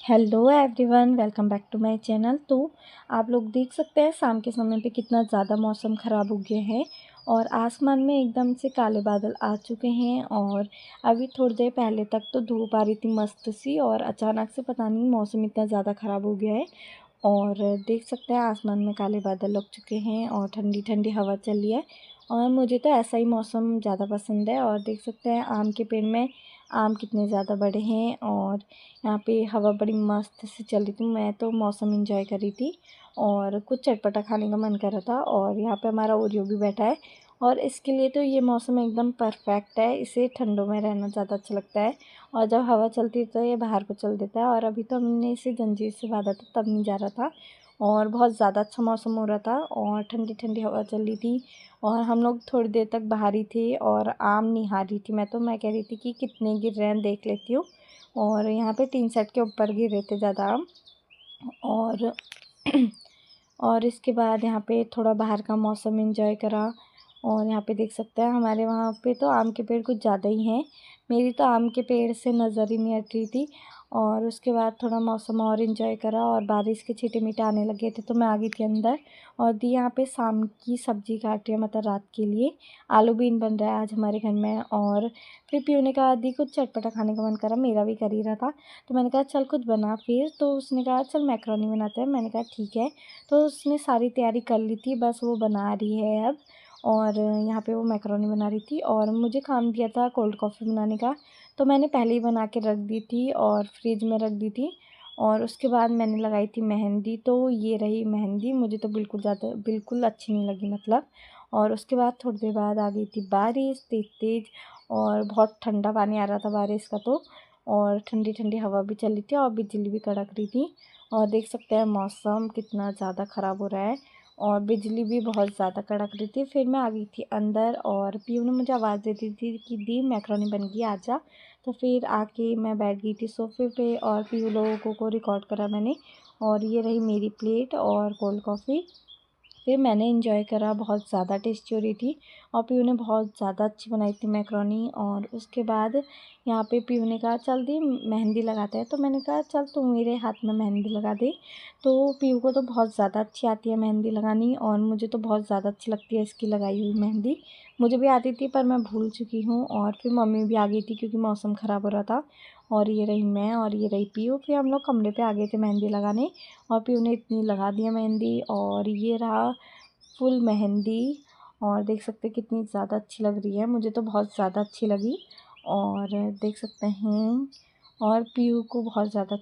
Hello everyone, welcome back to my channel. तो आप लोग देख सकते हैं शाम के समय पे कितना ज़्यादा मौसम ख़राब हो गया है और आसमान में एकदम से काले बादल आ चुके हैं। और अभी थोड़ी देर पहले तक तो धूप आ रही थी मस्त सी, और अचानक से पता नहीं मौसम इतना ज़्यादा ख़राब हो गया है। और देख सकते हैं आसमान में काले बादल लग चुके हैं और ठंडी ठंडी हवा चल रही है। और मुझे तो ऐसा ही मौसम ज़्यादा पसंद है। और देख सकते हैं आम के पेड़ में आम कितने ज़्यादा बड़े हैं और यहाँ पे हवा बड़ी मस्त से चल रही थी। मैं तो मौसम एंजॉय कर रही थी और कुछ चटपटा खाने का मन कर रहा था। और यहाँ पे हमारा ओरियो भी बैठा है और इसके लिए तो ये मौसम एकदम परफेक्ट है। इसे ठंडों में रहना ज़्यादा अच्छा लगता है और जब हवा चलती है तो ये बाहर को चल देता है। और अभी तो हमने इसे जंजीर से बांधा था तब नहीं जा रहा था और बहुत ज़्यादा अच्छा मौसम हो रहा था और ठंडी ठंडी हवा चल रही थी। और हम लोग थोड़ी देर तक बाहर ही थे और आम निहार रही थी। मैं कह रही थी कि कितने गिर रहे हैं देख लेती हूँ। और यहाँ पे टीन सेट के ऊपर गिर रहे थे ज़्यादा आम। और और इसके बाद यहाँ पे थोड़ा बाहर का मौसम एंजॉय करा। और यहाँ पे देख सकते हैं हमारे वहाँ पे तो आम के पेड़ कुछ ज़्यादा ही हैं। मेरी तो आम के पेड़ से नज़र ही नहीं हट रही थी। और उसके बाद थोड़ा मौसम और एंजॉय करा और बारिश के छींटे मीठे आने लगे थे तो मैं आ गई थी अंदर। और दी यहाँ पे शाम की सब्ज़ी काट रही है, मतलब रात के लिए आलू बीन बन रहा है आज हमारे घर में। और फिर पीने ने कहा दी कुछ चटपटा खाने का मन करा, मेरा भी कर ही रहा था। तो मैंने कहा चल कुछ बना फिर। तो उसने कहा चल मैक्रोनी बनाते हैं। मैंने कहा ठीक है। तो उसने सारी तैयारी कर ली थी, बस वो बना रही है अब। और यहाँ पे वो मैक्रोनी बना रही थी और मुझे काम दिया था कोल्ड कॉफ़ी बनाने का। तो मैंने पहले ही बना के रख दी थी और फ्रिज में रख दी थी। और उसके बाद मैंने लगाई थी मेहंदी, तो ये रही मेहंदी। मुझे तो बिल्कुल अच्छी नहीं लगी मतलब। और उसके बाद थोड़ी देर बाद आ गई थी बारिश तेज़ तेज़ और बहुत ठंडा पानी आ रहा था बारिश का तो। और ठंडी ठंडी हवा भी चल रही थी और बिजली भी कड़क रही थी। और देख सकते हैं मौसम कितना ज़्यादा ख़राब हो रहा है और बिजली भी बहुत ज़्यादा कड़क रही थी। फिर मैं आ गई थी अंदर और पीयू ने मुझे आवाज़ दे दी थी कि दी मैक्रोनी बन गई आजा। तो फिर आके मैं बैठ गई थी सोफ़े पे और पीयू लोगों को रिकॉर्ड करा मैंने। और ये रही मेरी प्लेट और कोल्ड कॉफ़ी। फिर मैंने एंजॉय करा, बहुत ज़्यादा टेस्टी हो रही थी। और पीयू ने बहुत ज़्यादा अच्छी बनाई थी मैक्रोनी। और उसके बाद यहाँ पे पीयू ने कहा चल दी मेहंदी लगाते हैं। तो मैंने कहा चल तू मेरे हाथ में मेहंदी लगा दे। तो पीयू को तो बहुत ज़्यादा अच्छी आती है मेहंदी लगानी और मुझे तो बहुत ज़्यादा अच्छी लगती है इसकी लगाई हुई मेहंदी। मुझे भी आती थी पर मैं भूल चुकी हूँ। और फिर मम्मी भी आ गई थी क्योंकि मौसम ख़राब हो रहा था। और ये रही मैं और ये रही पीयू। फिर हम लोग कमरे पे आ गए थे मेहंदी लगाने और पीयू ने इतनी लगा दिया मेहंदी। और ये रहा फुल मेहंदी। और देख सकते हैं कितनी ज़्यादा अच्छी लग रही है, मुझे तो बहुत ज़्यादा अच्छी लगी। और देख सकते हैं और पीयू को बहुत ज़्यादा